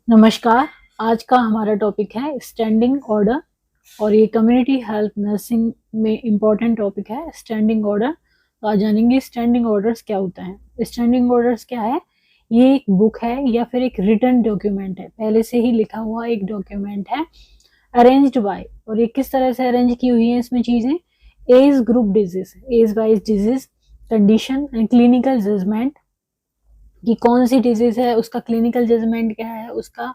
नमस्कार। आज का हमारा टॉपिक है स्टैंडिंग ऑर्डर और ये कम्युनिटी हेल्थ नर्सिंग में इम्पोर्टेंट टॉपिक है स्टैंडिंग ऑर्डर। तो आज जानेंगे स्टैंडिंग ऑर्डर्स क्या होता है। स्टैंडिंग ऑर्डर्स क्या है? ये एक बुक है या फिर एक रिटन डॉक्यूमेंट है, पहले से ही लिखा हुआ एक डॉक्यूमेंट है, अरेंज्ड बाय। और ये किस तरह से अरेंज की हुई है इसमें चीजें? Age group disease, age wise disease, condition and clinical judgement कि कौन सी डिजीज है, उसका क्लिनिकल जजमेंट क्या है, उसका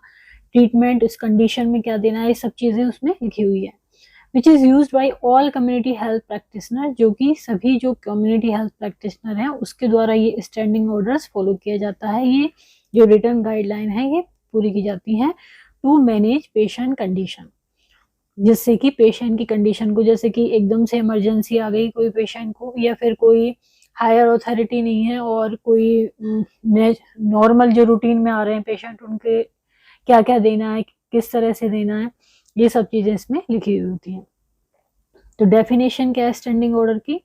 ट्रीटमेंट, उस कंडीशन में क्या देना है, ये सब चीजें उसमें लिखी हुई है। Which is use by all community health practitioner, जो कि सभी जो कम्युनिटी हेल्थ प्रैक्टिशनर हैं उसके द्वारा ये स्टैंडिंग ऑर्डर्स फॉलो किया जाता है। ये जो रिटर्न गाइडलाइन है ये पूरी की जाती है टू मैनेज पेशेंट कंडीशन, जिससे कि पेशेंट की कंडीशन को, जैसे कि एकदम से इमरजेंसी आ गई कोई पेशेंट को, या फिर कोई हायर अथॉरिटी नहीं है और कोई नॉर्मल जो रूटीन में आ रहे हैं पेशेंट, उनके क्या क्या देना है, किस तरह से देना है, ये सब चीजें इसमें लिखी हुई होती हैं। तो डेफिनेशन क्या है स्टैंडिंग ऑर्डर की?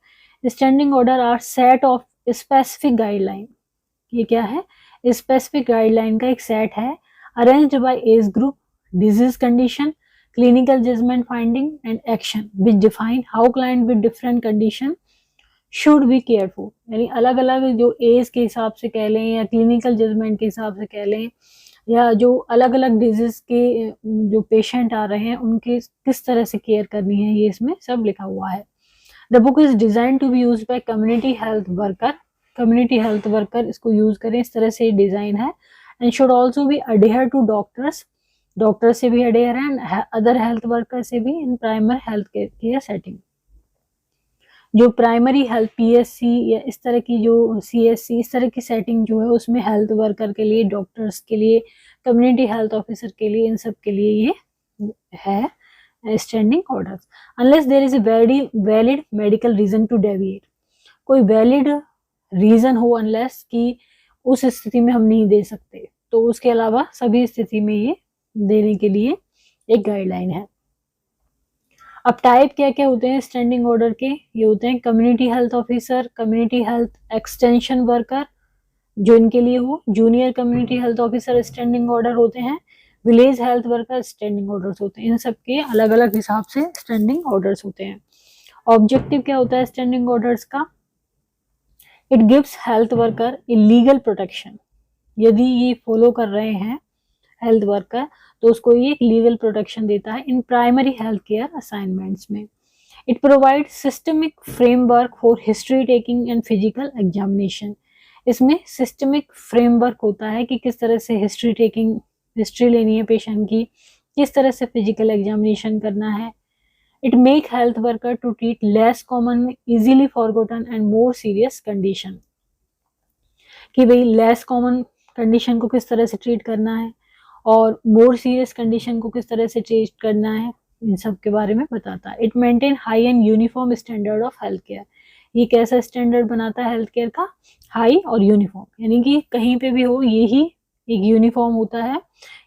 Standing order are set of specific guideline. ये क्या है? स्पेसिफिक गाइडलाइन का एक सेट है, arranged by age group, disease condition, clinical judgement finding and action which define how client with different condition should be careful. यानी अलग अलग जो एज के हिसाब से कह लें या क्लिनिकल जजमेंट के हिसाब से कह लें, या जो अलग अलग डिजीज के जो पेशेंट आ रहे हैं उनके किस तरह से केयर करनी है, ये इसमें सब लिखा हुआ है। The book is design to be use by community health worker. Community health worker इसको यूज करें, इस तरह से डिजाइन है। And should also be adhere to doctors, doctor से भी अडेयर है एंड अदर हेल्थ वर्कर से भी इन प्राइमरी हेल्थ केयर सेटिंग। जो प्राइमरी हेल्थ पीएससी या इस तरह की जो सीएससी इस तरह की सेटिंग जो है उसमें हेल्थ वर्कर के लिए, डॉक्टर्स के लिए, कम्युनिटी हेल्थ ऑफिसर के लिए, इन सब के लिए ये है standing orders. Unless there is a very valid medical reason to deviate, कोई वैलिड रीजन हो, अनलेस कि उस स्थिति में हम नहीं दे सकते, तो उसके अलावा सभी स्थिति में ये देने के लिए एक गाइडलाइन है। अब टाइप क्या क्या होते हैं स्टैंडिंग ऑर्डर के? ये होते हैं community health officer, community health extension worker जो इनके लिए हो, junior community health officer standing order होते हैं, village health worker standing orders होते हैं। इन सबके अलग अलग हिसाब से स्टैंडिंग ऑर्डर्स होते हैं। ऑब्जेक्टिव क्या होता है स्टैंडिंग ऑर्डर्स का? It gives health worker a legal protection. यदि ये फॉलो कर रहे हैं हेल्थ वर्कर तो उसको ये एक लीगल प्रोटेक्शन देता है in primary health care assignments में। It provide systemic framework for history taking and physical examination. इसमें सिस्टमिक फ्रेमवर्क होता है कि किस तरह से हिस्ट्री टेकिंग, हिस्ट्री लेनी है पेशेंट की, किस तरह से फिजिकल एग्जामिनेशन करना है। It make health worker to treat less common, easily forgotten and more serious condition, कि भाई लेस कॉमन कंडीशन को किस तरह से ट्रीट करना है और मोर सीरियस कंडीशन को किस तरह से ट्रीट करना है, इन सब के बारे में बताता है। It maintain high and uniform standard of health care. ये कैसा स्टैंडर्ड बनाता है हेल्थ केयर का? हाई और यूनिफॉर्म, यानी कि कहीं पे भी हो यही एक यूनिफॉर्म होता है,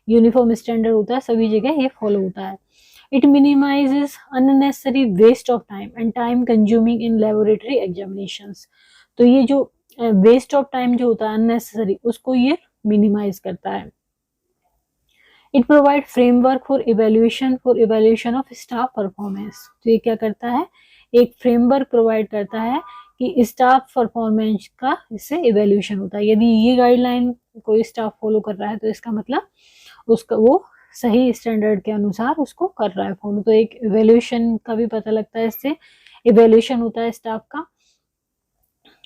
यूनिफॉर्म स्टैंडर्ड होता है, सभी जगह ये फॉलो होता है। It minimises unnecessary waste of time and time consuming in laboratory examinations. तो ये जो वेस्ट ऑफ टाइम जो होता है अननेसेसरी, उसको ये मिनिमाइज करता है। It provide framework for evaluation of staff performance. तो ये क्या करता है? एक फ्रेमवर्क प्रोवाइड करता है कि स्टाफ परफॉर्मेंस का इससे इवेल्युएशन होता है। यदि ये गाइडलाइन कोई स्टाफ फॉलो कर रहा है तो इसका मतलब उसका वो सही स्टैंडर्ड के अनुसार उसको कर रहा है फॉलो। तो एक इवेल्युएशन का भी पता लगता है, इससे इवेल्युएशन होता है स्टाफ का।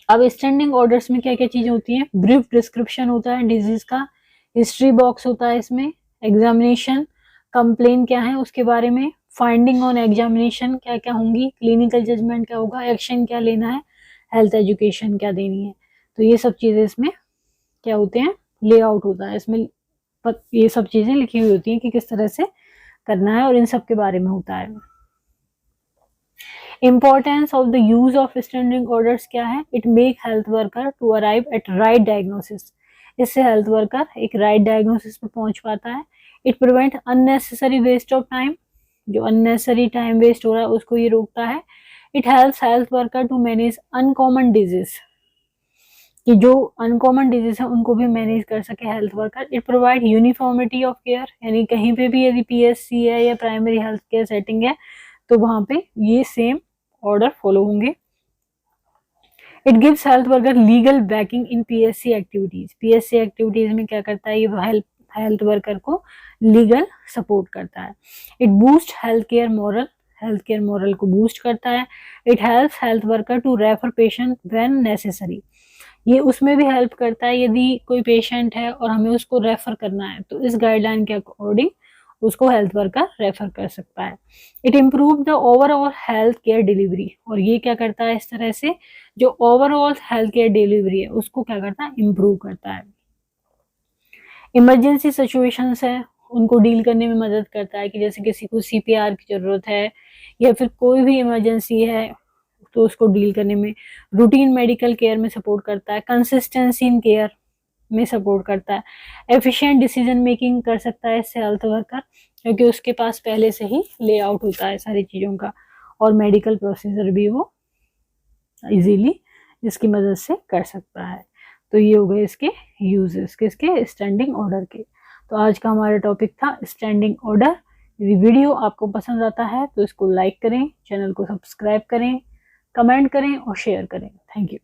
अब स्टैंडिंग ऑर्डर्स में क्या क्या चीजें होती हैं? ब्रीफ डिस्क्रिप्शन होता है डिजीज का, हिस्ट्री बॉक्स होता है इसमें, एग्जामिनेशन, कंप्लेन क्या है उसके बारे में, फाइंडिंग ऑन एग्जामिनेशन क्या क्या होंगी, क्लिनिकल जजमेंट क्या होगा, एक्शन क्या लेना है, हेल्थ एजुकेशन क्या देनी है। तो ये सब चीजें इसमें क्या होते हैं? लेआउट होता है इसमें, ये सब चीजें लिखी हुई होती हैं कि किस तरह से करना है और इन सब के बारे में होता है। Importance of the use of standing orders क्या है? It make health worker to arrive at right diagnosis. इससे हेल्थ वर्कर एक राइट डायग्नोसिस पे पहुंच पाता है। It prevent unnecessary waste of time, जो अननेसेसरी टाइम वेस्ट हो रहा है उसको ये रोकता है। It helps health worker to manage uncommon disease. कि जो अनकॉमन डिजीज है उनको भी मैनेज कर सके health worker. It provide uniformity of care, यानी कहीं पे भी यदि पीएससी है या प्राइमरी हेल्थ केयर सेटिंग है तो वहां पे ये सेम ऑर्डर फॉलो होंगे। It gives health worker legal backing in PSC activities. PSC activities में क्या करता है, ये हेल्थ वर्कर को लीगल सपोर्ट करता है। It boost health care moral को बूस्ट करता है। It helps health worker to refer patient when necessary. ये उसमें भी हेल्प करता है, यदि कोई पेशेंट है और हमें उसको रेफर करना है तो इस गाइडलाइन के अकॉर्डिंग उसको हेल्थ वर्कर रेफर कर सकता है। It improve the overall health care delivery, और ये क्या करता है, इस तरह से जो ओवरऑल हेल्थ केयर डिलीवरी है उसको क्या करता है, इम्प्रूव करता है। इमरजेंसी सिचुएशंस है उनको डील करने में मदद करता है, कि जैसे किसी को सीपीआर की जरूरत है या फिर कोई भी इमरजेंसी है तो उसको डील करने में। रूटीन मेडिकल केयर में सपोर्ट करता है। कंसिस्टेंसी इन केयर में सपोर्ट करता है। एफिशिएंट डिसीजन मेकिंग कर सकता है इससे हेल्थ वर्कर, क्योंकि उसके पास पहले से ही लेआउट होता है सारी चीज़ों का, और मेडिकल प्रोसीजर भी वो इजीली इसकी मदद से कर सकता है। तो ये हो गए इसके यूजेस किसके, स्टैंडिंग ऑर्डर के। तो आज का हमारा टॉपिक था स्टैंडिंग ऑर्डर। यदि वीडियो आपको पसंद आता है तो इसको लाइक करें, चैनल को सब्सक्राइब करें, कमेंट करें और शेयर करें। Thank you.